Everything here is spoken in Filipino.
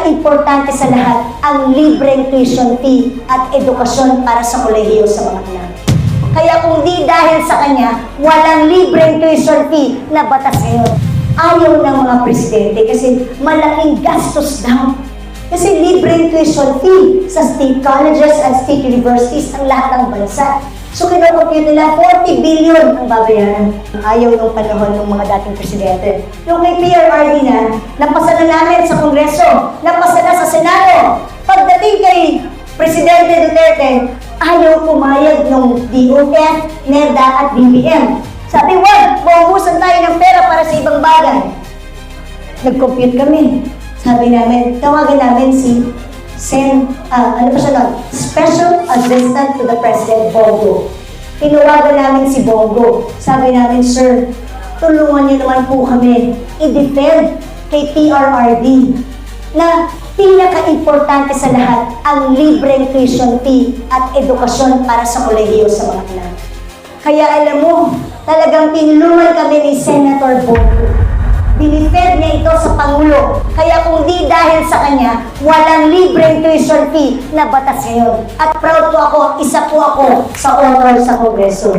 pinaka-importante sa lahat ang libreng tuition fee at edukasyon para sa kolehiyo sa mga anak. Kaya kung di dahil sa kanya, walang libreng tuition fee na batas ngayon. Ayaw ng mga presidente kasi malaking gastos daw. Kasi libreng tuition fee sa state colleges and state universities ang lahat ng bansa. So kinocompute nila 40 billion ang babayaran. Ayaw nung panahon ng mga dating presidente. Yung kay PRRD na, napasa na namin sa Kongreso, napasa na sa Senado. Pagdating kay Presidente Duterte, ayaw pumayag ng DOF, NEDA at DBM. Sabi, wag, maubusan tayo ng pera para sa ibang bagay. Nag-compute kami. Sabi namin, tawagan namin si Special Assistant to the President, Bongo. Tinawagan namin si Bongo. Sabi namin, sir, tulungan niyo naman po kami i-defend kay PRRD na pinaka-importante sa lahat ang libreng tuition fee at edukasyon para sa kolehiyo sa mga anak. Kaya alam mo, talagang tinulungan kami ni Senator Bongo. Dinifend niya ito sa Pangulo. Kaya kung di dahil sa kanya, walang libreng tuition fee na batas ngayon. At proud po ako, isa po ako sa honor sa Kongreso.